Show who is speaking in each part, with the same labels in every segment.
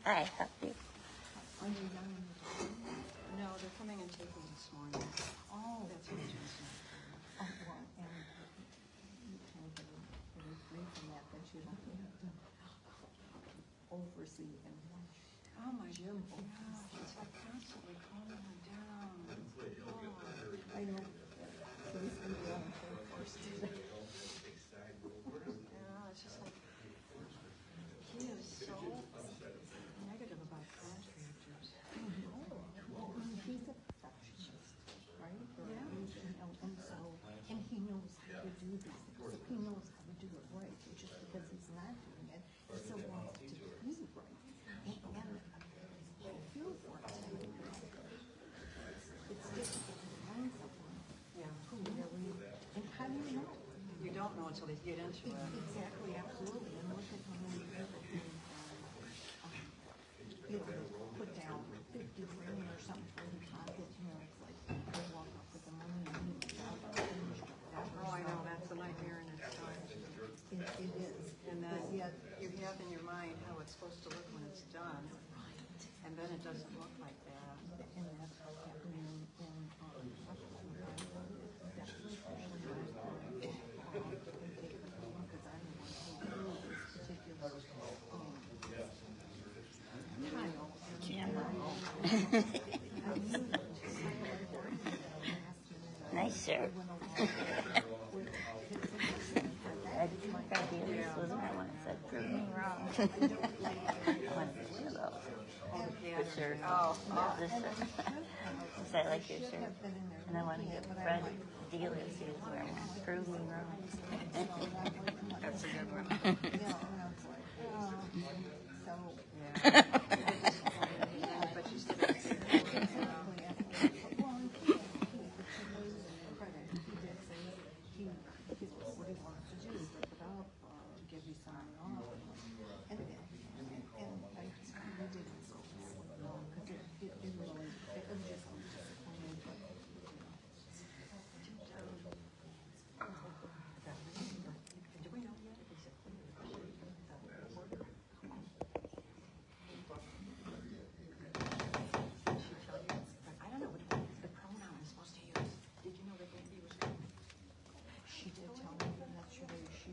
Speaker 1: Hi, how are you?
Speaker 2: Are you young and no, they're coming and taking this morning. Oh, that's what it is. Oh, well, and you can get free from that, but you don't have to oversee and watch. Oh my Jim, gosh, it's like constantly calming her down. Oh, I know. He's going to be on the course today. Yeah, it's just like, he is so negative about contractors. He's a perfectionist, right? Yeah. And so, and he knows how to do these things. So he knows how to do it right. It's just because he's not doing it, he still wants it to be right. And I feel for him. It's difficult to find someone who really, and how do you know? You don't know until they get into it. Exactly, absolutely. And look at how many people who put down 50 grand or something for the pocket, it's like they walk up with the money and do the job. Oh, I know, that's a nightmare in itself. It is. And then you have in your mind how it's supposed to look when it's done, and then it doesn't look like that. And that's what's happening in definitely because I'm the one who really this particular
Speaker 1: Nice shirt. I did this was my one that said, prove me wrong. I wanted to show those. The shirt. Oh, this shirt. So I like your shirt. And I want to get Fred dealers who's wearing one. Prove me wrong.
Speaker 2: that's a good one. But you still what he wants to do is rip it up, give you something off, and I we didn't go because it really it was just disappointing. But do we know yet? Is it I don't know what the pronoun is supposed to use. Did you know that Andy was coming? She did tell me yesterday. She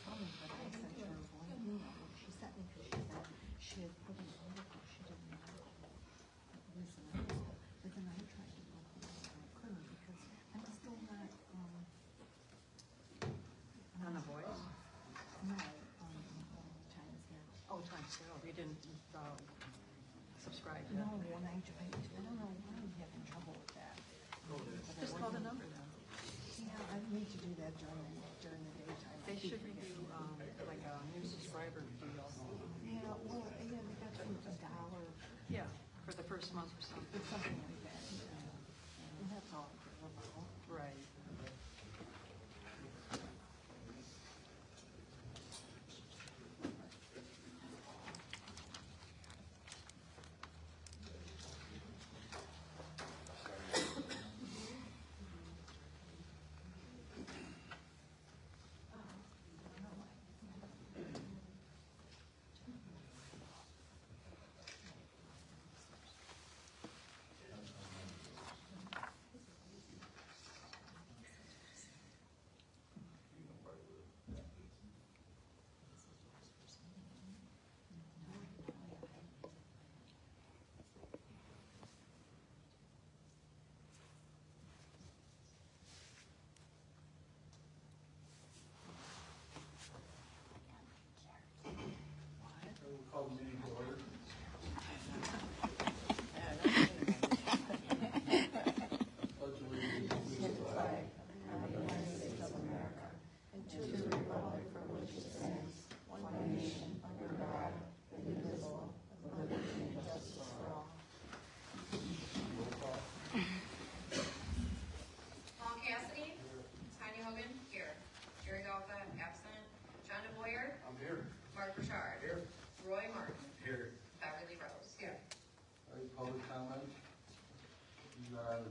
Speaker 2: told me, but I sent her a blank email. She sent me because she said she had put an article. She didn't know it was an article. But then I tried to look and I couldn't because I'm still not on The Voice. No, Times Herald. Oh, Times Herald. You didn't subscribe. No, and I don't know why I'm having trouble with that. Just call the number then. Yeah, I need to do that during the daytime. They should give you like a new subscriber deal. Yeah, well, they got $1. Yeah, for the first month or something. It's something like that. Yeah. And that's all I care about. Right.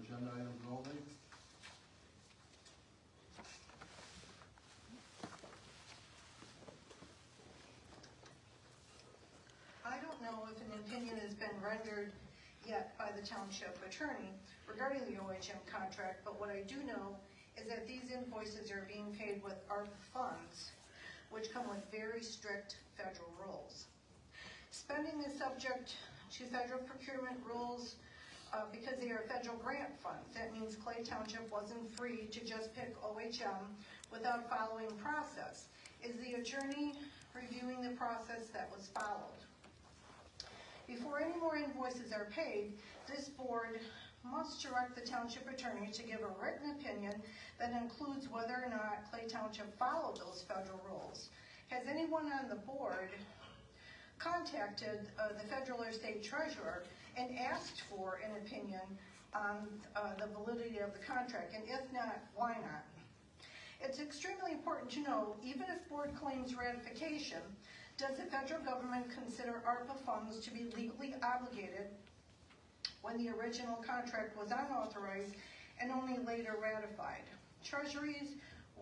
Speaker 3: Agenda items only. if an opinion has been rendered yet by the township attorney regarding the OHM contract, but what I do know is that these invoices are being paid with ARPA funds, which come with very strict federal rules. Spending is subject to federal procurement rules because they are federal grant funds. That means Clay Township wasn't free to just pick OHM without following process. Is the attorney reviewing the process that was followed? Before any more invoices are paid, this board must direct the township attorney to give a written opinion that includes whether or not Clay Township followed those federal rules. Has anyone on the board contacted the federal or state treasurer and asked for an opinion on the validity of the contract? And if not, why not? It's extremely important to know, even if board claims ratification, does the federal government consider ARPA funds to be legally obligated when the original contract was unauthorized and only later ratified? Treasury's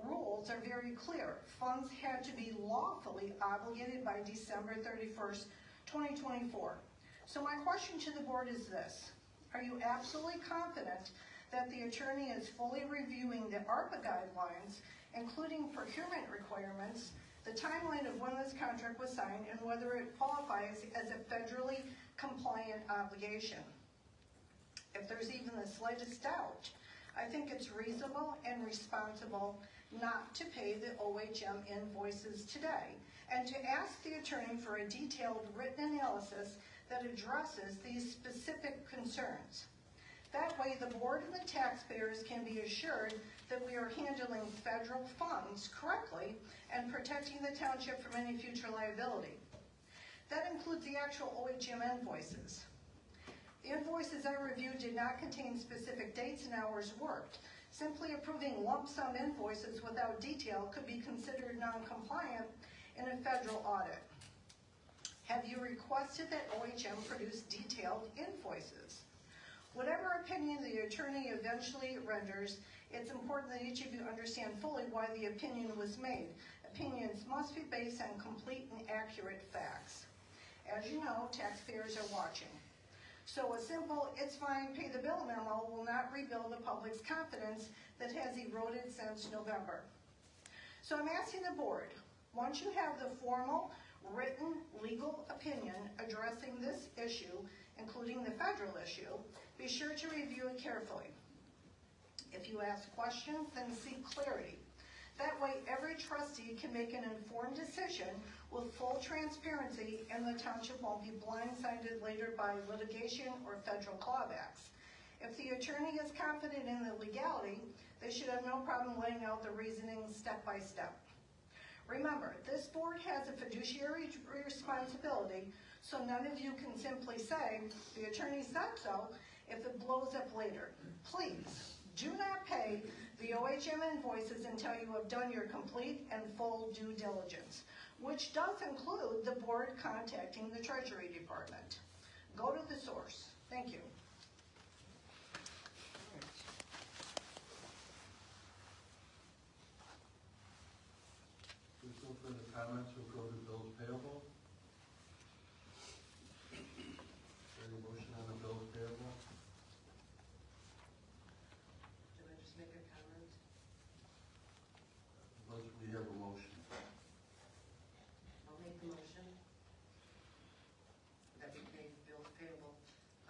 Speaker 3: rules are very clear. Funds had to be lawfully obligated by December 31st, 2024. So my question to the board is this: are you absolutely confident that the attorney is fully reviewing the ARPA guidelines, including procurement requirements, the timeline of when this contract was signed, and whether it qualifies as a federally compliant obligation? If there's even the slightest doubt, I think it's reasonable and responsible not to pay the OHM invoices today, and to ask the attorney for a detailed written analysis that addresses these specific concerns. That way, the board and the taxpayers can be assured that we are handling federal funds correctly and protecting the township from any future liability. That includes the actual OHM invoices. The invoices I reviewed did not contain specific dates and hours worked. Simply approving lump sum invoices without detail could be considered non-compliant in a federal audit. Have you requested that OHM produce detailed invoices? Whatever opinion the attorney eventually renders, it's important that each of you understand fully why the opinion was made. Opinions must be based on complete and accurate facts. As you know, taxpayers are watching. So a simple, it's fine, pay the bill memo will not rebuild the public's confidence that has eroded since November. So I'm asking the board, once you have the formal, written, legal opinion addressing this issue, including the federal issue, be sure to review it carefully. If you ask questions, then seek clarity. That way, every trustee can make an informed decision with full transparency, and the township won't be blindsided later by litigation or federal clawbacks. If the attorney is confident in the legality, they should have no problem laying out the reasoning step by step. Remember, this board has a fiduciary responsibility, so none of you can simply say, the attorney said so, if it blows up later. Please, do not pay the OHM invoices until you have done your complete and full due diligence, which does include the board contacting the Treasury Department. Go to the source. Thank you.
Speaker 4: There's no further comments, we'll go to bills payable. Any motion on the bills payable?
Speaker 5: Did I just make a comment?
Speaker 4: Unless we have a motion.
Speaker 5: I'll make the motion that we pay bills payable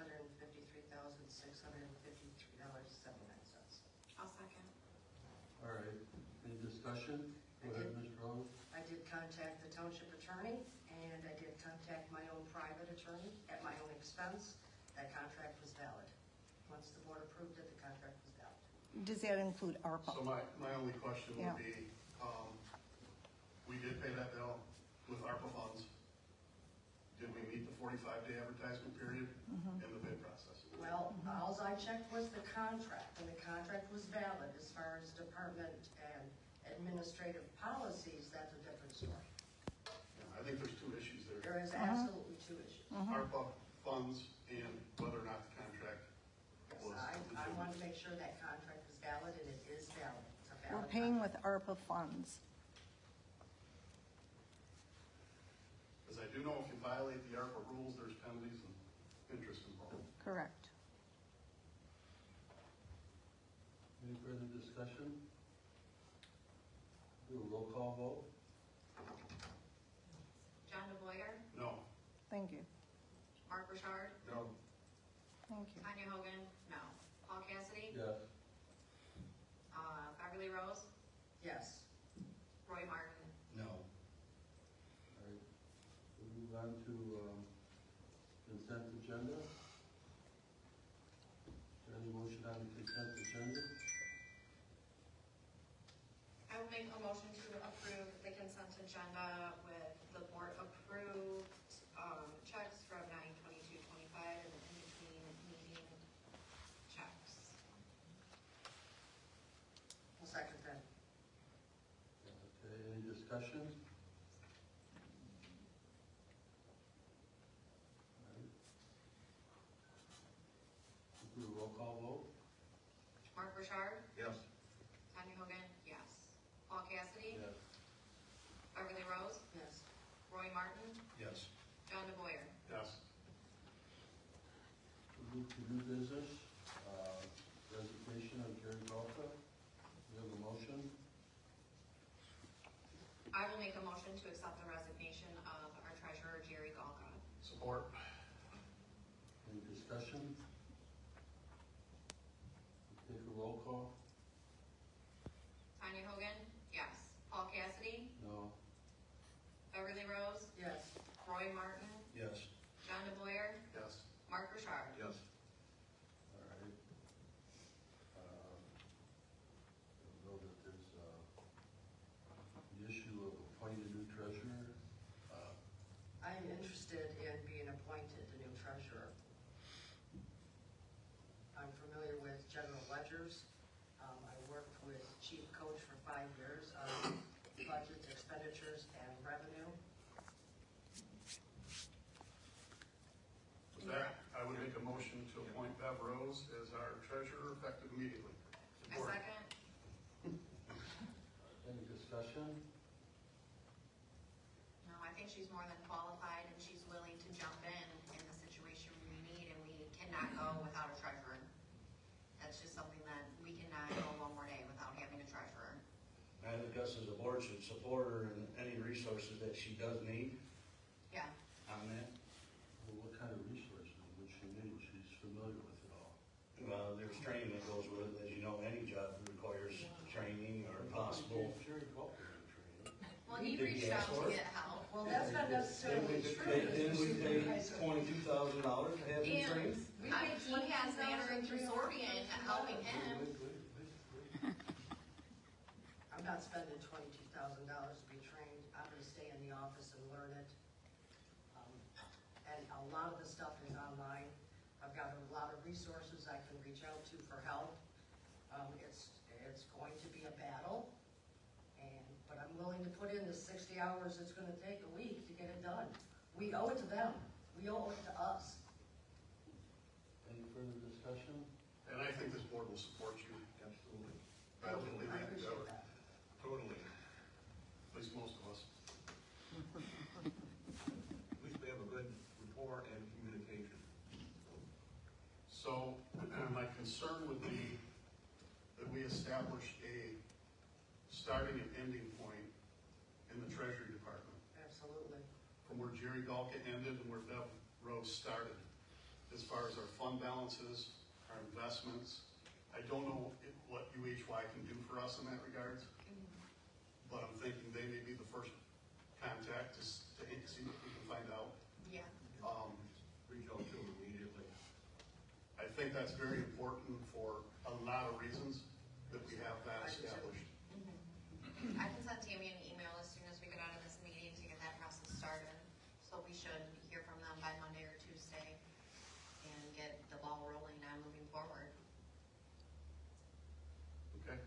Speaker 5: $153,653.79.
Speaker 2: I'll second.
Speaker 4: All right, any discussion? Go ahead, Ms. Rose.
Speaker 5: I did contact the township attorney, and I did contact my own private attorney at my own expense. That contract was valid. Once the board approved it, the contract was valid.
Speaker 3: Does that include ARPA?
Speaker 6: So my only question
Speaker 3: Yeah.
Speaker 6: would be, we did pay that bill with ARPA funds. Did we meet the 45-day advertisement period in the bid process?
Speaker 5: Well, all I checked was the contract, and the contract was valid. As far as department and administrative policies, that's a different story.
Speaker 6: Yeah, I think there's two issues there.
Speaker 5: There is absolutely two issues.
Speaker 6: ARPA funds and whether or not the contract was.
Speaker 5: I want to make sure that contract is valid, and it is valid. It's a
Speaker 3: We're
Speaker 5: valid
Speaker 3: paying with
Speaker 5: contract.
Speaker 3: ARPA funds.
Speaker 6: Because I do know if you violate the ARPA rules, there's penalties and interest involved.
Speaker 2: Correct.
Speaker 4: Any further discussion? Do a roll call vote?
Speaker 7: John DeBoyer,
Speaker 6: No.
Speaker 2: Thank you.
Speaker 7: Mark Richard,
Speaker 4: No.
Speaker 2: Thank you.
Speaker 7: Tanya Hogan, no. Paul Cassidy,
Speaker 4: Yes.
Speaker 7: Beverly Rose,
Speaker 5: Yes.
Speaker 7: Roy Martin.
Speaker 4: No. All right, we'll move on to, consent agenda. Is there any motion on the consent agenda?
Speaker 7: I will make a motion to approve the consent agenda with the board approved, checks from 9/22/25 and the in-between meeting checks.
Speaker 5: I'll second that.
Speaker 4: Okay, any discussion? All right. We'll do a roll call vote?
Speaker 7: Mark Richard,
Speaker 6: Yes.
Speaker 7: Tanya Hogan, yes. Paul Cassidy,
Speaker 4: Yes.
Speaker 7: Beverly Rose,
Speaker 5: Yes.
Speaker 7: Roy Martin,
Speaker 6: Yes.
Speaker 7: John DeBoyer.
Speaker 6: Yes.
Speaker 4: We'll move to new business, resignation of Gary Galka. We have a motion.
Speaker 7: I will make a motion to accept the resignation of our treasurer, Jerry Galka.
Speaker 6: Support.
Speaker 4: Any discussion? Take a roll call?
Speaker 7: Tanya Hogan, yes. Paul Cassidy,
Speaker 4: No.
Speaker 7: Beverly Rose,
Speaker 5: Yes.
Speaker 7: Roy Martin,
Speaker 6: Yes.
Speaker 7: John DeBoyer,
Speaker 6: Yes.
Speaker 7: Mark Richard.
Speaker 6: Yes.
Speaker 4: All right. I know that there's, the issue of appointing a new treasurer.
Speaker 5: I'm interested in being appointed the new treasurer. I'm familiar with general ledgers. I worked with chief coach for 5 years on budgets, expenditures, and revenue.
Speaker 6: With that, I would make a motion to appoint Bev Rose as our treasurer effective immediately.
Speaker 7: A second.
Speaker 4: Any discussion?
Speaker 7: No, I think she's more than qualified and she's willing to jump in the situation we need, and we cannot go without a treasurer. That's just something that we cannot go one more day without having a treasurer.
Speaker 8: I think us as a board should support her in any resources that she does need
Speaker 7: Yeah.
Speaker 8: on that.
Speaker 4: Well, what kind of resources would she need? She's familiar with it all.
Speaker 8: There's training that goes with it, as you know, any job requires training or possible.
Speaker 4: Jerry Galka in training.
Speaker 7: Well, he
Speaker 8: Did he
Speaker 7: reached out
Speaker 8: ask
Speaker 7: to
Speaker 8: for it?
Speaker 7: get help.
Speaker 5: Well, that's not necessarily true.
Speaker 8: Didn't we pay $22,000 to have him trained?
Speaker 7: And he has Mandarin Consortium helping him.
Speaker 5: I'm not spending $22,000 to be trained. I'm gonna stay in the office and learn it. And a lot of the stuff is online. I've got a lot of resources I can reach out to for help. It's going to be a battle, but I'm willing to put in the 60 hours it's gonna take a week to get it done. We owe it to them. We owe it to us.
Speaker 4: Any further discussion?
Speaker 6: And I think this board will support you. Absolutely.
Speaker 5: Thank you. I appreciate that.
Speaker 6: Totally. At least most of us.
Speaker 9: At least we have a good rapport and communication.
Speaker 6: So my concern would be that we establish a starting and ending point in the Treasury Department,
Speaker 5: Absolutely.
Speaker 6: from where Jerry Galka ended and where Bev Rose started, as far as our fund balances, our investments. I don't know what UHY can do for us in that regards, but I'm thinking they may be the first contact to see what we can find out.
Speaker 7: Yeah.
Speaker 9: Reach out to them immediately.
Speaker 6: I think that's very important for a lot of reasons that we have that established.
Speaker 7: I can send Tammy an email as soon as we get out of this meeting to get that process started. So we should hear from them by Monday or Tuesday and get the ball rolling on moving forward.
Speaker 6: Okay?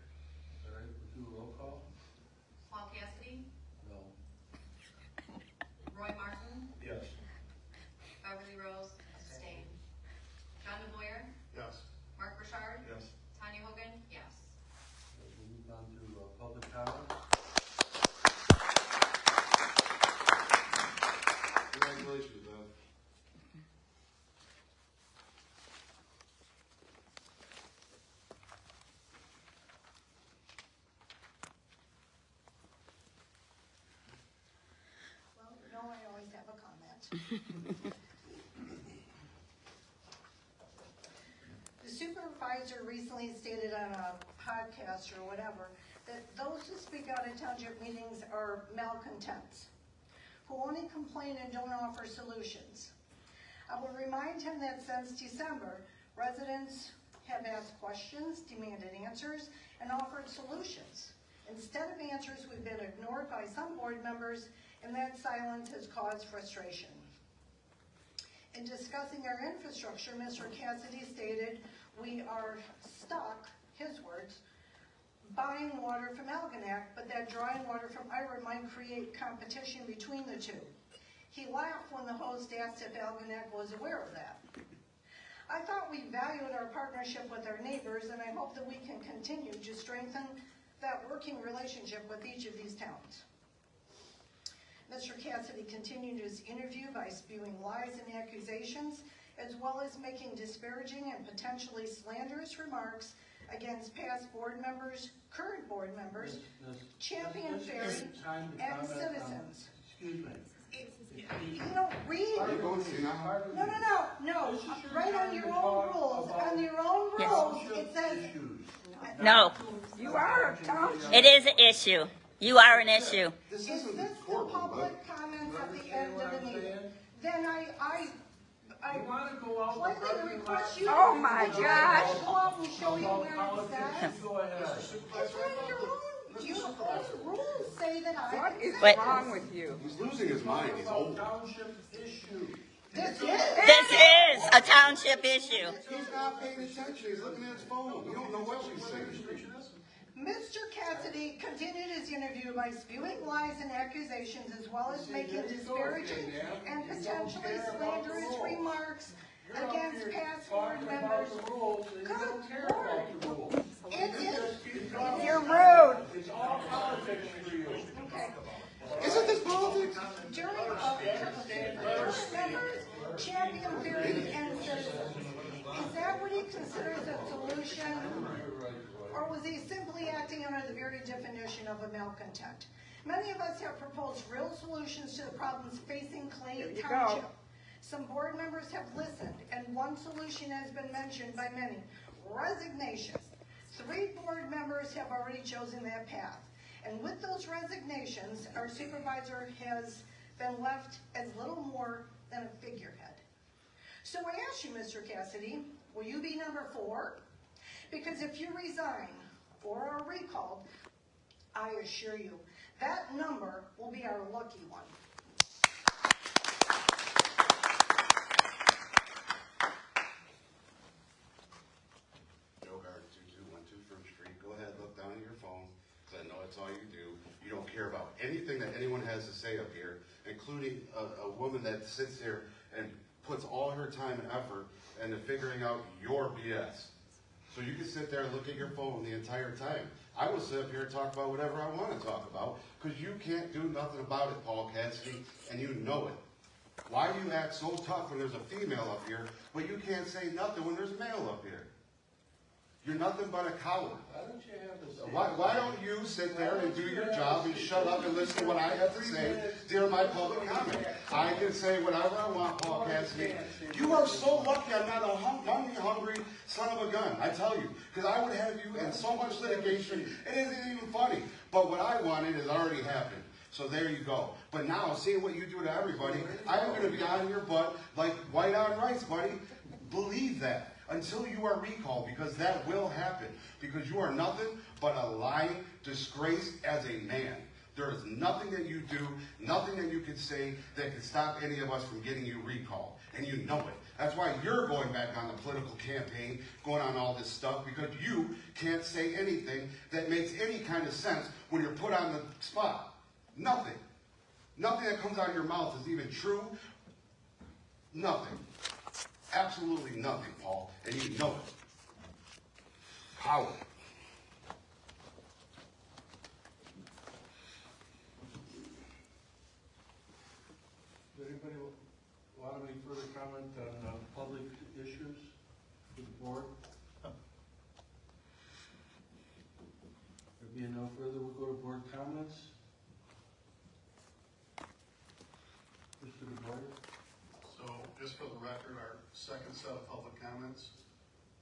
Speaker 4: All right, we'll do a roll call?
Speaker 7: Paul Cassidy,
Speaker 4: No.
Speaker 7: Roy Martin,
Speaker 8: Yes.
Speaker 7: Beverly Rose, abstain. John DeBoyer,
Speaker 6: Yes.
Speaker 7: Mark Richard,
Speaker 6: Yes.
Speaker 7: Tanya Hogan, yes.
Speaker 3: The supervisor recently stated on a podcast or whatever that those who speak out at township meetings are malcontents, who only complain and don't offer solutions. I will remind him that since December, residents have asked questions, demanded answers, and offered solutions. Instead of answers, we've been ignored by some board members, and that silence has caused frustration. In discussing our infrastructure, Mr. Cassidy stated, we are stuck, his words, buying water from Algonac, but that drawing water from Ira might create competition between the two. He laughed when the host asked if Algonac was aware of that. I thought we valued our partnership with our neighbors, and I hope that we can continue to strengthen that working relationship with each of these towns. Mr. Cassidy continued his interview by spewing lies and accusations, as well as making disparaging and potentially slanderous remarks against past board members, current board members, Champion Ferry, and citizens.
Speaker 4: Excuse me.
Speaker 3: You don't read. No. Right on your own rules. On your own rules, it says.
Speaker 1: No,
Speaker 2: You are a township.
Speaker 1: it is an issue. You are an issue.
Speaker 3: Is this the public comments at the end of the meeting? Then I
Speaker 4: You wanna go out
Speaker 3: politely
Speaker 4: and
Speaker 3: request you.
Speaker 2: Oh my gosh.
Speaker 3: Go out and show you where it
Speaker 4: politicians,
Speaker 3: says.
Speaker 4: go ahead.
Speaker 3: It's right in your own rules say that I
Speaker 2: What
Speaker 3: can
Speaker 2: is
Speaker 3: say
Speaker 1: Wait.
Speaker 2: wrong with you?
Speaker 10: He's losing his mind. He's old.
Speaker 4: Township issue.
Speaker 3: this.
Speaker 1: This is a township issue.
Speaker 10: He's not paying attention. He's looking at his phone. You don't know what she's saying.
Speaker 3: Mr. Cassidy continued his interview by spewing lies and accusations, as well as making disparaging and potentially slanderous remarks against past board members. Good Lord. It is.
Speaker 2: You're rude.
Speaker 4: It's all politics for you.
Speaker 3: Okay.
Speaker 10: Isn't this politics?
Speaker 3: During board members, Champion Ferry and citizens. Is that what he considers a solution? Or was he simply acting under the very definition of a malcontent? Many of us have proposed real solutions to the problems facing Clay
Speaker 2: There you
Speaker 3: Township.
Speaker 2: go.
Speaker 3: Some board members have listened, and one solution has been mentioned by many: resignations. 3 board members have already chosen that path. And with those resignations, our supervisor has been left as little more than a figurehead. So I ask you, Mr. Cassidy, will you be number 4? Because if you resign or are recalled, I assure you, that number will be our lucky one.
Speaker 10: Joe Guard 2212 Firm Street. Go ahead, look down at your phone, because I know that's all you do. You don't care about anything that anyone has to say up here, including a woman that sits here and puts all her time and effort into figuring out your BS. So you can sit there and look at your phone the entire time. I will sit up here and talk about whatever I want to talk about, because you can't do nothing about it, Paul Cassidy, and you know it. Why do you act so tough when there's a female up here, but you can't say nothing when there's a male up here? You're nothing but a coward.
Speaker 4: Why don't you have this?
Speaker 10: Why don't you sit there and do your job and shut up and listen to what I have to say during my public comment? I can say whatever I want, Paul Cassidy. You are so lucky I'm not a money-hungry son of a gun, I tell you. Because I would have you in so much litigation, it isn't even funny. But what I wanted has already happened. So there you go. But now, seeing what you do to everybody, I'm going to be on your butt like white on rice, buddy. Believe that. Until you are recalled, because that will happen. Because you are nothing but a lying disgrace as a man. There is nothing that you do, nothing that you can say that can stop any of us from getting you recalled. And you know it. That's why you're going back on the political campaign, going on all this stuff, because you can't say anything that makes any kind of sense when you're put on the spot. Nothing. Nothing that comes out of your mouth is even true. Nothing. Absolutely nothing, Paul, and you know it. Coward.
Speaker 4: Does anybody want any further comment on public issues to the board? There being no further, we'll go to board comments. Mr. DeBoyer?
Speaker 6: just for the record, our second set of public comments,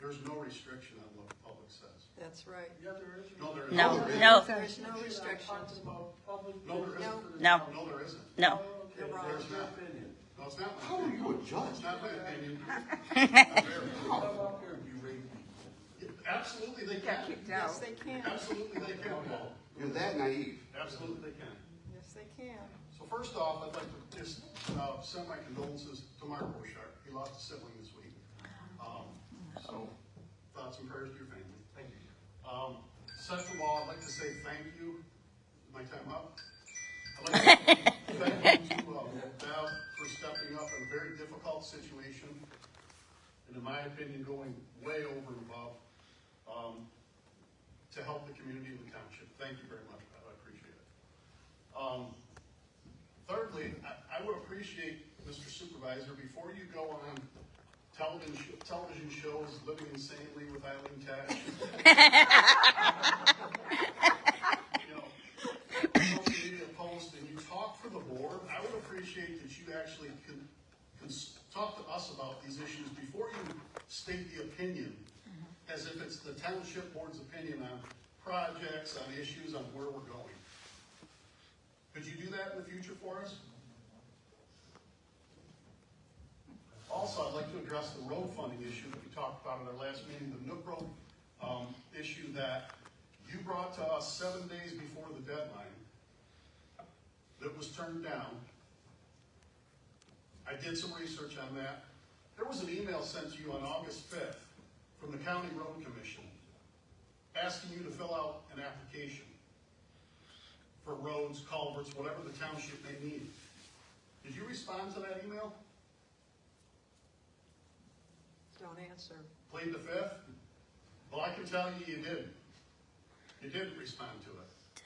Speaker 6: there's no restriction on what the public says.
Speaker 2: That's right.
Speaker 4: Yeah, there is.
Speaker 6: No, there
Speaker 1: No,
Speaker 6: isn't.
Speaker 1: no,
Speaker 2: There's no restrictions.
Speaker 6: No, there isn't.
Speaker 1: no,
Speaker 6: No, there isn't.
Speaker 1: no.
Speaker 2: You're wrong.
Speaker 6: There's not. No, it's not.
Speaker 10: How are you a judge?
Speaker 6: It's not my opinion.
Speaker 4: Come up here and berate me.
Speaker 6: Absolutely they can.
Speaker 2: Yes, they can.
Speaker 6: Absolutely they can, Paul.
Speaker 10: You're that naive.
Speaker 6: Absolutely they can.
Speaker 2: Yes, they can.
Speaker 6: So first off, I'd like to just send my condolences to Mark Borchardt. He lost a sibling this week. So thoughts and prayers to your family.
Speaker 4: Thank you.
Speaker 6: Second of all, I'd like to say thank you. My time up. I'd like to thank you to Bev for stepping up in a very difficult situation, and in my opinion, going way over and above to help the community and the township. Thank you very much, Bev. I appreciate it. Thirdly, I would appreciate, Mr. Supervisor, before you go on television shows, Living Insanely with Eileen Tash, social media posts, and you talk for the board, I would appreciate that you actually can talk to us about these issues before you state the opinion, as if it's the township board's opinion on projects, on issues, on where we're going. Could you do that in the future for us? Also, I'd like to address the road funding issue that we talked about at our last meeting, the Nook Road issue that you brought to us 7 days before the deadline that was turned down. I did some research on that. There was an email sent to you on August 5th from the County Road Commission asking you to fill out an application for roads, culverts, whatever the township may need. Did you respond to that email?
Speaker 2: Don't answer.
Speaker 6: Plead the fifth? Well, I can tell you didn't. You didn't respond to it.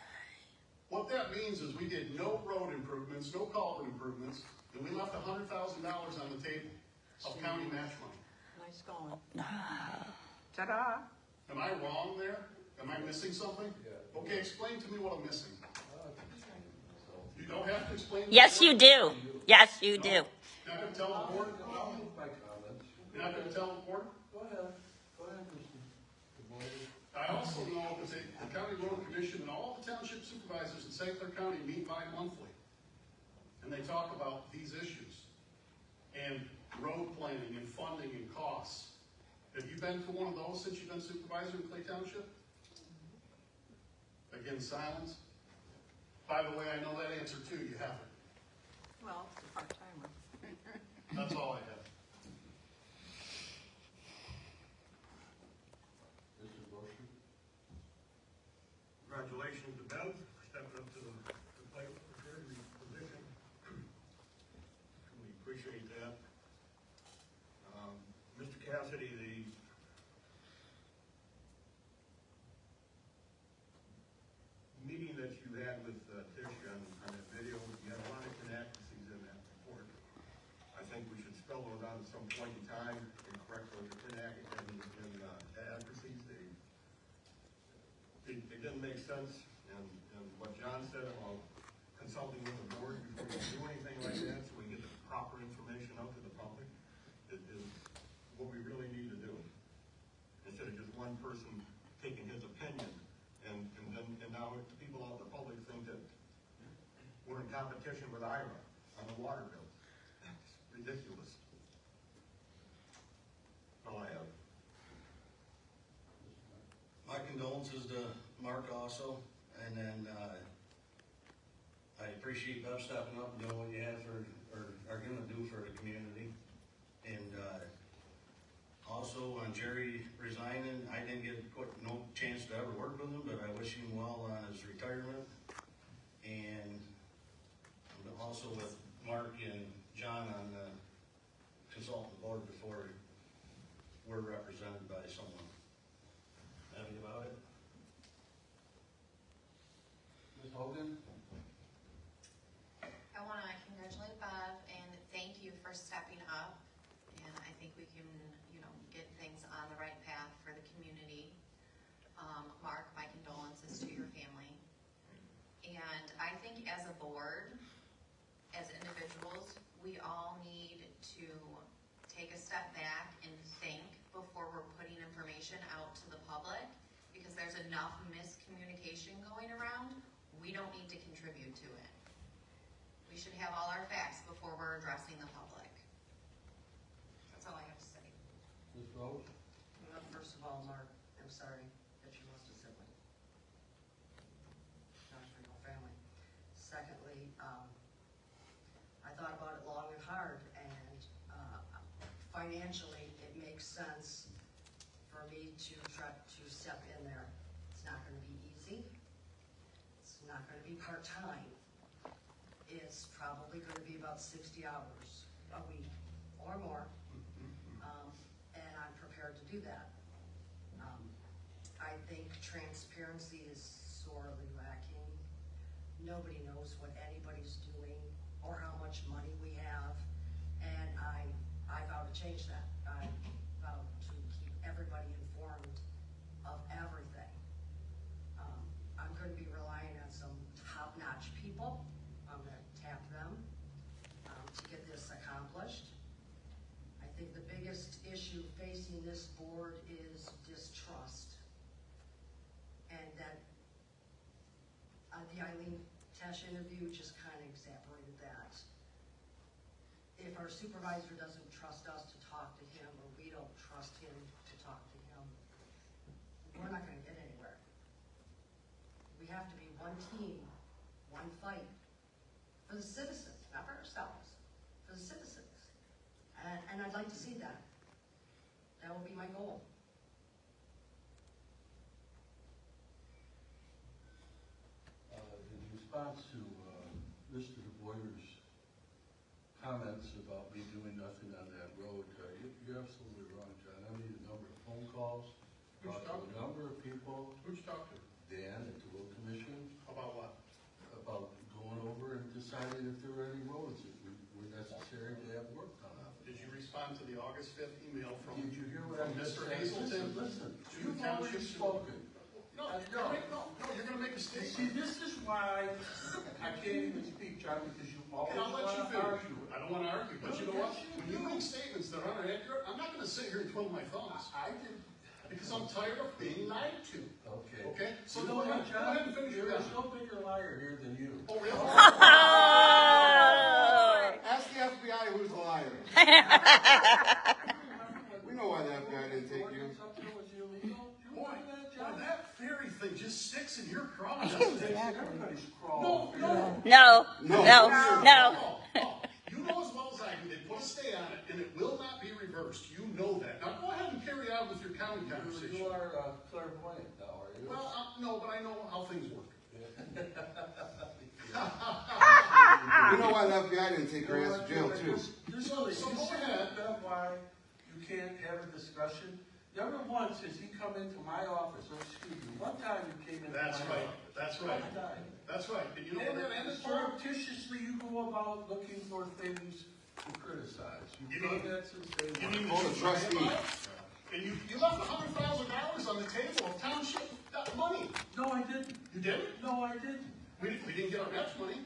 Speaker 6: What that means is we did no road improvements, no culvert improvements, and we left $100,000 on the table of county match money.
Speaker 2: Nice going.
Speaker 11: Ta-da!
Speaker 6: Am I wrong there? Am I missing something? Okay, explain to me what I'm missing. You don't have to explain.
Speaker 1: Yes, you do. Yes, you do.
Speaker 6: You're not going to tell the board?
Speaker 4: I'll make my comments.
Speaker 6: You're not going to tell the board?
Speaker 4: Go ahead. Go ahead, Mr. DeBoer.
Speaker 6: I also know that the County Road Commission and all the township supervisors in St. Clair County meet bi-monthly. And they talk about these issues. And road planning and funding and costs. Have you been to one of those since you've been supervisor in Clay Township? Again, silence. By the way, I know that answer too. You haven't.
Speaker 2: Well, it's a part-timer.
Speaker 6: That's all I have.
Speaker 4: Mr. Borchardt.
Speaker 12: Congratulations to Bev for stepping up to the plate for her position. We appreciate that. Mr. Cassidy, the meeting that you had with Tish on that video, you had a lot of inaccuracies in that report. I think we should spell those out at some point in time and correct those inaccuracies. They didn't make sense, and what John said about consulting with the board before you do anything like that, so we get the proper information out to the public, is what we really need to do. Instead of just one person taking his opinion, and now people out in the public think that we're in competition with IRA on the water bill. That's ridiculous. All I have.
Speaker 8: My condolences to Mark also, and then I appreciate Bev stepping up and doing what you have for, or are going to do for the community. And also on Jerry resigning, I didn't get no chance to ever work with him, but I wish him well on his retirement. And also with Mark and John on the consultant board before we're represented by someone. Happy about it.
Speaker 4: Ms. Hogan?
Speaker 7: I want to congratulate Bev and thank you for stepping up. And I think we can, get things on the right path for the community. Mark, my condolences to your family. And I think as a board, as individuals, we all need to take a step back and think before we're putting information out to the public, because there's enough miscommunication going around. We don't need to contribute to it. We should have all our facts before we're addressing the public. That's all I have to say.
Speaker 4: Ms. Rose?
Speaker 5: Well, first of all, Mark, I'm sorry that you lost a sibling. Not for your family. Secondly, I thought about it long and hard, and financially, it makes sense for me to try to step in there. It's not gonna be easy. It's not gonna be part-time. It's probably gonna be about 60 hours a week or more. And I'm prepared to do that. I think transparency is sorely lacking. Nobody knows what anybody's doing or how much money we have. And I vow to change that. I vow to keep everybody informed of everything. I'm gonna be relying on some top-notch people. I'm gonna tap them to get this accomplished. I think the biggest issue facing this board is distrust. And that the Eileen Tesh interview just kind of exaggerated that. If our supervisor doesn't trust us to talk to him, or we don't trust him to talk to him, we're not gonna get anywhere. We have to be one team, one fight, for the citizens, not for ourselves, for the citizens. And I'd like to see that. That will be my goal.
Speaker 4: In response to Mr. DeBoyer's comments about me doing nothing on that road, you're absolutely wrong, John. I made a number of phone calls, talked to a number of people.
Speaker 6: Who'd you talk to?
Speaker 4: Dan at the road commission.
Speaker 6: About what?
Speaker 4: About going over and deciding if there were any roads that were necessary to have work done on.
Speaker 6: Did you respond to the August 5th email from
Speaker 4: Did you hear what I
Speaker 6: from
Speaker 4: just
Speaker 6: Mr.
Speaker 4: said?
Speaker 6: Hazelton?
Speaker 4: Listen,
Speaker 6: to
Speaker 4: you've
Speaker 6: the
Speaker 4: already
Speaker 6: township?
Speaker 4: spoken.
Speaker 6: No, you're gonna make a
Speaker 4: See,
Speaker 6: statement.
Speaker 4: this is why I can't even speak, John, because you always
Speaker 6: And I'll let you
Speaker 4: want to
Speaker 6: finish.
Speaker 4: argue.
Speaker 6: I don't wanna argue, but you know what? When you make statements that aren't accurate, I'm not gonna sit here and twiddle my thumbs.
Speaker 4: I did.
Speaker 6: Because I'm tired of being lied to.
Speaker 4: Okay.
Speaker 6: Okay? So
Speaker 4: You
Speaker 6: go
Speaker 4: know what,
Speaker 6: ahead,
Speaker 4: John?
Speaker 6: and finish your
Speaker 4: There is
Speaker 6: comment.
Speaker 4: no bigger liar here than you.
Speaker 6: Oh, really?
Speaker 10: Ask the FBI who's the liar. We know why the FBI didn't take you.
Speaker 4: Something was illegal? You
Speaker 6: Boy,
Speaker 4: know that, John?
Speaker 6: that fairy thing just sticks in your craw, doesn't it?
Speaker 4: Everybody's crawling.
Speaker 6: No.
Speaker 1: No,
Speaker 10: No.
Speaker 1: no, no.
Speaker 6: You know as well as I do, they put a stay on it, and it will not be reversed. You know that. Now go ahead and carry on with your county conversation.
Speaker 4: You are clairvoyant now, are you?
Speaker 6: Well, no, but I know how things work.
Speaker 10: You know why the FBI didn't take her ass to jail too.
Speaker 4: So
Speaker 6: go ahead.
Speaker 4: That's why you can't have a discussion. Never once has he come into my office, or excuse me, one time you came into my
Speaker 6: That's
Speaker 4: office.
Speaker 6: right. That's right.
Speaker 4: One time.
Speaker 6: That's right. And you know
Speaker 4: And
Speaker 6: what that ended for?
Speaker 4: surreptitiously you go about looking for things to criticize. You've
Speaker 6: You
Speaker 4: done
Speaker 6: mean-
Speaker 4: that since day
Speaker 6: You
Speaker 4: one.
Speaker 6: mean
Speaker 10: Oh, the trustee.
Speaker 6: And you left $100,000 on the table of township money.
Speaker 4: No, I didn't.
Speaker 6: You didn't?
Speaker 4: No, I didn't.
Speaker 6: We didn't get our match money.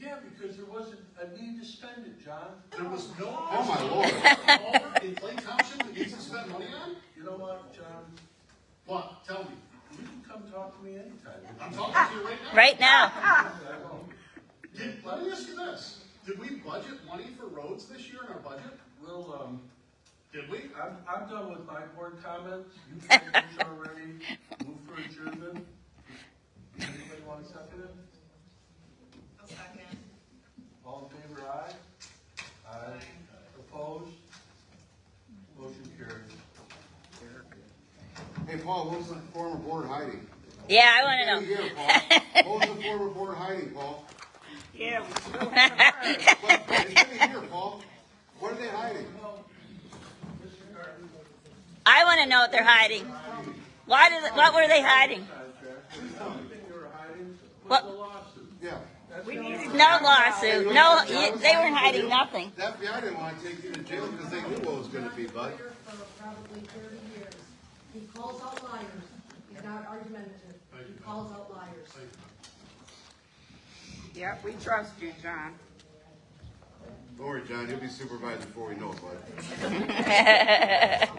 Speaker 4: Yeah, because there wasn't a need to spend it, John.
Speaker 6: There was no.
Speaker 10: Oh my Lord.
Speaker 6: Culvert in Clay Township that needs to spend money on?
Speaker 4: You know what, John?
Speaker 6: What? Tell me.
Speaker 4: You can come talk to me anytime.
Speaker 6: I'm talking to you right now.
Speaker 1: Right now.
Speaker 4: I won't.
Speaker 6: Let me ask you this. Did we budget money for roads this year in our budget?
Speaker 4: We'll,
Speaker 6: Did we?
Speaker 4: I'm done with my board comments. You've finished already. Move for adjournment. Anybody want to second it?
Speaker 7: A second.
Speaker 4: All in favor, aye? Aye. Opposed? Motion carries.
Speaker 10: Hey, Paul, what was the former board hiding?
Speaker 1: Yeah, I want to
Speaker 10: Here,
Speaker 1: know.
Speaker 10: Paul. What was the former board hiding, Paul?
Speaker 11: Yeah.
Speaker 10: It's in here, Paul. What are they hiding?
Speaker 1: I want to know what they're hiding. What were they hiding? What?
Speaker 10: Yeah.
Speaker 1: No lawsuit. No, they weren't hiding nothing.
Speaker 10: The FBI didn't want to take you to jail because they knew what it was going to be, bud.
Speaker 5: Lawyer for probably 30 years. He calls out liars. He's not argumentative. He calls out liars.
Speaker 11: Yep, we trust you, John.
Speaker 10: Don't worry, John, you'll be supervised before we know it, bud.